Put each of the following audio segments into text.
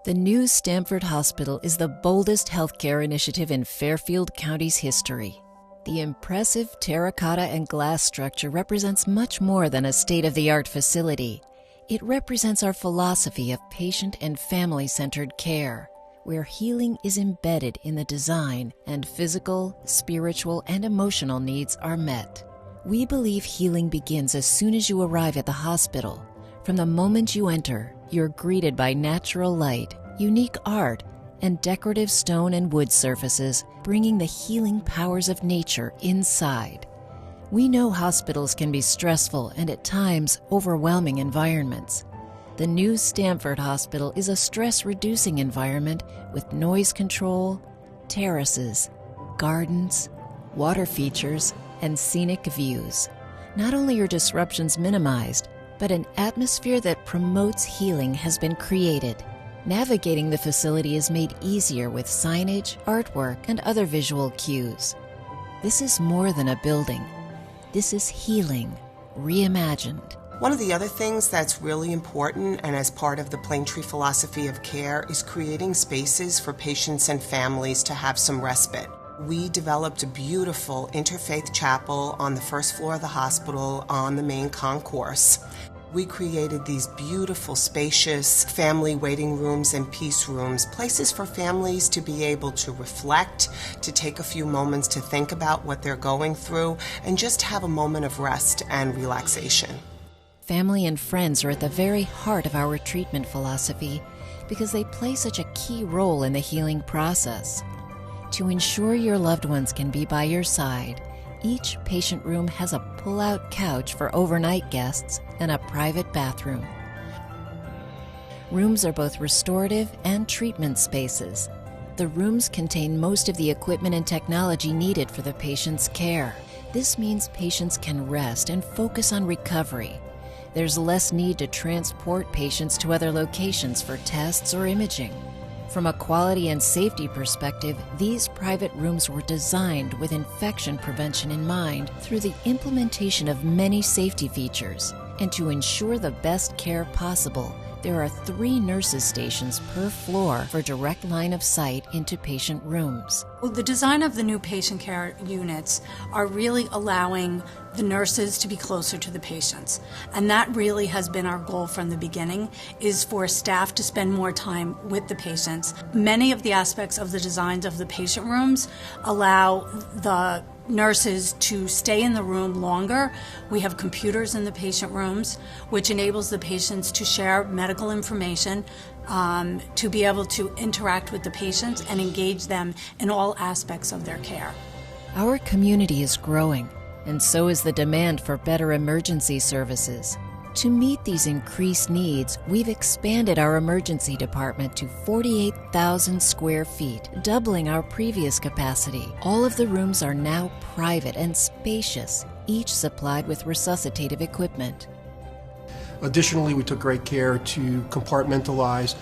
The new Stamford Hospital is the boldest healthcare initiative in Fairfield County's history. The impressive terracotta and glass structure represents much more than a state-of-the-art facility. It represents our philosophy of patient and family-centered care, where healing is embedded in the design and physical, spiritual, and emotional needs are met. We believe healing begins as soon as you arrive at the hospital. From the moment you enter, you're greeted by natural light, unique art, and decorative stone and wood surfaces, bringing the healing powers of nature inside. We know hospitals can be stressful and at times overwhelming environments. The new Stamford Hospital is a stress-reducing environment with noise control, terraces, gardens, water features, and scenic views. Not only are disruptions minimized, but an atmosphere that promotes healing has been created. Navigating the facility is made easier with signage, artwork, and other visual cues. This is more than a building. This is healing, reimagined. One of the other things that's really important and as part of the Plaintree philosophy of care is creating spaces for patients and families to have some respite. We developed a beautiful interfaith chapel on the first floor of the hospital on the main concourse. We created these beautiful, spacious family waiting rooms and peace rooms, places for families to be able to reflect, to take a few moments to think about what they're going through, and just have a moment of rest and relaxation. Family and friends are at the very heart of our treatment philosophy because they play such a key role in the healing process. To ensure your loved ones can be by your side, each patient room has a pull-out couch for overnight guests and a private bathroom. Rooms are both restorative and treatment spaces. The rooms contain most of the equipment and technology needed for the patient's care. This means patients can rest and focus on recovery. There's less need to transport patients to other locations for tests or imaging. From a quality and safety perspective, these private rooms were designed with infection prevention in mind through the implementation of many safety features. And to ensure the best care possible, there are 3 nurses stations per floor for direct line of sight into patient rooms. Well, the design of the new patient care units are really allowing the nurses to be closer to the patients. And that really has been our goal from the beginning, is for staff to spend more time with the patients. Many of the aspects of the designs of the patient rooms allow the nurses to stay in the room longer. We have computers in the patient rooms, which enables the patients to share medical information, to be able to interact with the patients and engage them in all aspects of their care. Our community is growing, and so is the demand for better emergency services. To meet these increased needs, we've expanded our emergency department to 48,000 square feet, doubling our previous capacity. All of the rooms are now private and spacious, each supplied with resuscitative equipment. Additionally, we took great care to compartmentalize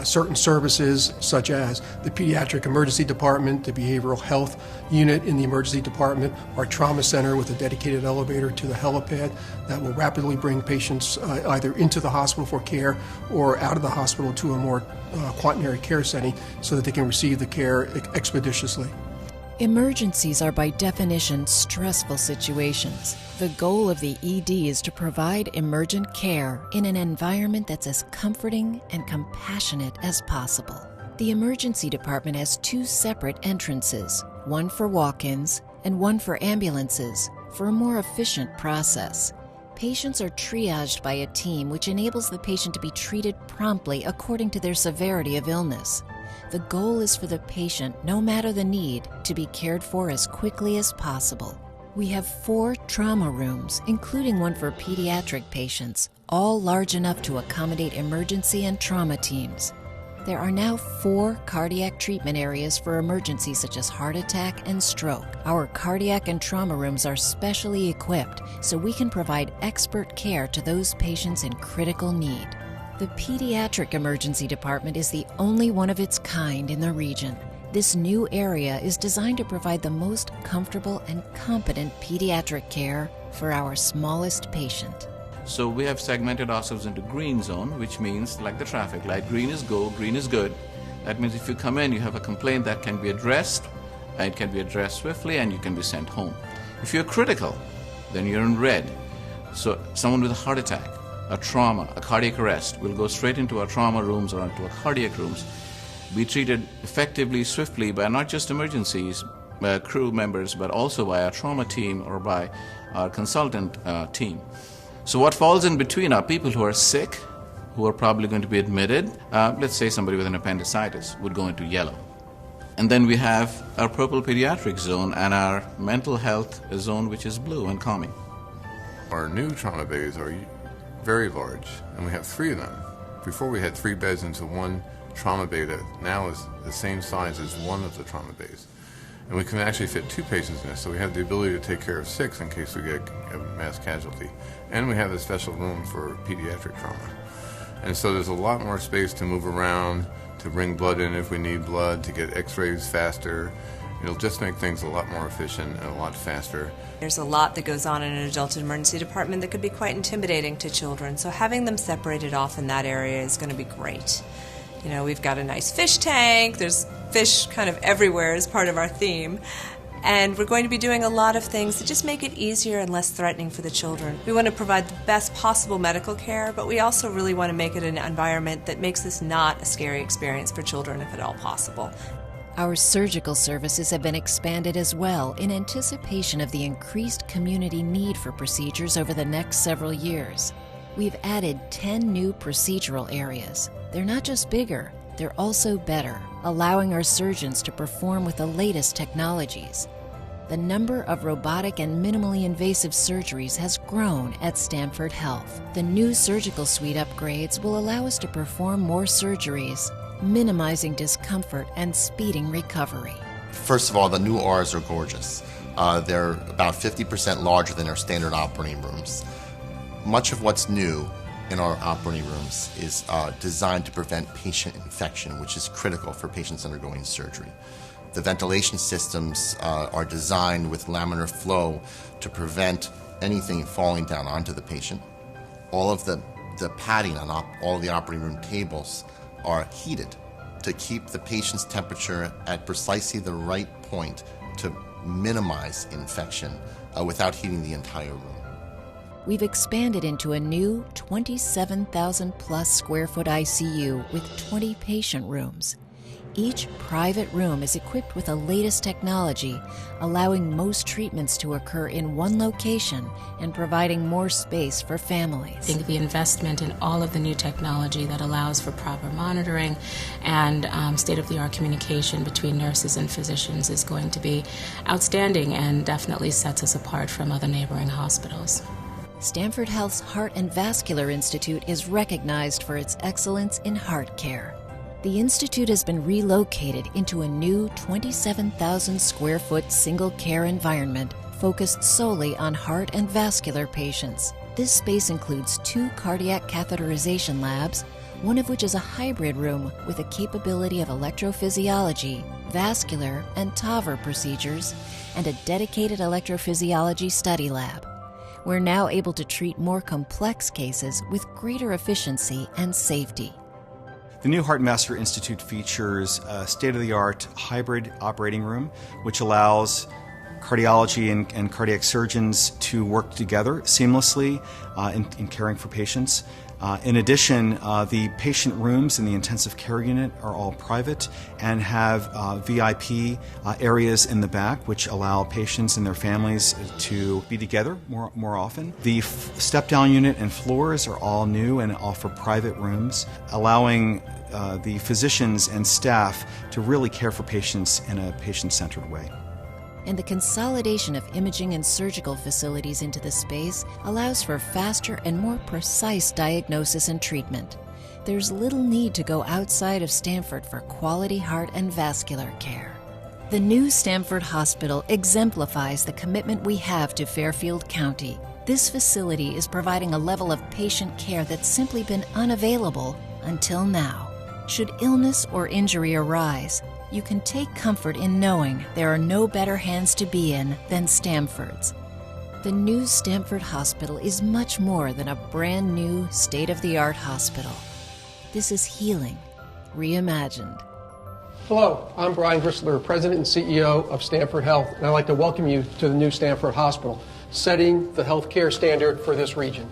certain services such as the pediatric emergency department, the behavioral health unit in the emergency department, our trauma center with a dedicated elevator to the helipad that will rapidly bring patients either into the hospital for care or out of the hospital to a more quaternary care setting so that they can receive the care expeditiously. Emergencies are by definition stressful situations. The goal of the ED is to provide emergent care in an environment that's as comforting and compassionate as possible. The emergency department has 2 separate entrances, one for walk-ins and one for ambulances, for a more efficient process. Patients are triaged by a team which enables the patient to be treated promptly according to their severity of illness. The goal is for the patient, no matter the need, to be cared for as quickly as possible. We have 4 trauma rooms, including one for pediatric patients, all large enough to accommodate emergency and trauma teams. There are now 4 cardiac treatment areas for emergencies such as heart attack and stroke. Our cardiac and trauma rooms are specially equipped so we can provide expert care to those patients in critical need. The pediatric emergency department is the only one of its kind in the region. This new area is designed to provide the most comfortable and competent pediatric care for our smallest patient. So we have segmented ourselves into green zone, which means like the traffic light, green is go, green is good. That means if you come in, you have a complaint that can be addressed, and it can be addressed swiftly, and you can be sent home. If you're critical, then you're in red. So someone with a heart attack, a trauma, a cardiac arrest will go straight into our trauma rooms or into our cardiac rooms, be treated effectively, swiftly by not just emergencies crew members, but also by our trauma team or by our consultant team. So what falls in between are people who are sick, who are probably going to be admitted. Let's say somebody with an appendicitis would go into yellow. And then we have our purple pediatric zone and our mental health zone, which is blue and calming. Our new trauma bays are very large, and we have 3 of them. Before we had 3 beds into one trauma bay that now is the same size as one of the trauma bays. And we can actually fit 2 patients in this, so we have the ability to take care of 6 in case we get a mass casualty. And we have a special room for pediatric trauma. And so there's a lot more space to move around, to bring blood in if we need blood, to get x-rays faster. It'll just make things a lot more efficient and a lot faster. There's a lot that goes on in an adult emergency department that could be quite intimidating to children, so having them separated off in that area is going to be great. You know, we've got a nice fish tank, there's fish kind of everywhere as part of our theme, and we're going to be doing a lot of things that just make it easier and less threatening for the children. We want to provide the best possible medical care, but we also really want to make it an environment that makes this not a scary experience for children if at all possible. Our surgical services have been expanded as well in anticipation of the increased community need for procedures over the next several years. We've added 10 new procedural areas. They're not just bigger, they're also better, allowing our surgeons to perform with the latest technologies. The number of robotic and minimally invasive surgeries has grown at Stanford Health. The new surgical suite upgrades will allow us to perform more surgeries, minimizing discomfort and speeding recovery. First of all, the new Rs are gorgeous. They're about 50% larger than our standard operating rooms. Much of what's new in our operating rooms is designed to prevent patient infection, which is critical for patients undergoing surgery. The ventilation systems are designed with laminar flow to prevent anything falling down onto the patient. All of the padding on all of the operating room tables are heated to keep the patient's temperature at precisely the right point to minimize infection without heating the entire room. We've expanded into a new 27,000 plus square foot ICU with 20 patient rooms. Each private room is equipped with the latest technology, allowing most treatments to occur in one location and providing more space for families. I think the investment in all of the new technology that allows for proper monitoring and state-of-the-art communication between nurses and physicians is going to be outstanding and definitely sets us apart from other neighboring hospitals. Stanford Health's Heart and Vascular Institute is recognized for its excellence in heart care. The Institute has been relocated into a new 27,000 square foot single care environment focused solely on heart and vascular patients. This space includes 2 cardiac catheterization labs, one of which is a hybrid room with a capability of electrophysiology, vascular, and TAVR procedures, and a dedicated electrophysiology study lab. We're now able to treat more complex cases with greater efficiency and safety. The new Heart and Vascular Institute features a state-of-the-art hybrid operating room, which allows cardiology and cardiac surgeons to work together seamlessly in caring for patients. In addition, the patient rooms in the intensive care unit are all private and have VIP areas in the back, which allow patients and their families to be together more often. The step-down unit and floors are all new and offer private rooms, allowing the physicians and staff to really care for patients in a patient-centered way. And the consolidation of imaging and surgical facilities into the space allows for faster and more precise diagnosis and treatment. There's little need to go outside of Stanford for quality heart and vascular care. The new Stanford Hospital exemplifies the commitment we have to Fairfield County. This facility is providing a level of patient care that's simply been unavailable until now. Should illness or injury arise, you can take comfort in knowing there are no better hands to be in than Stanford's. The new Stamford Hospital is much more than a brand new, state-of-the-art hospital. This is healing, reimagined. Hello, I'm Brian Grissler, President and CEO of Stamford Health, and I'd like to welcome you to the new Stamford Hospital, setting the healthcare standard for this region.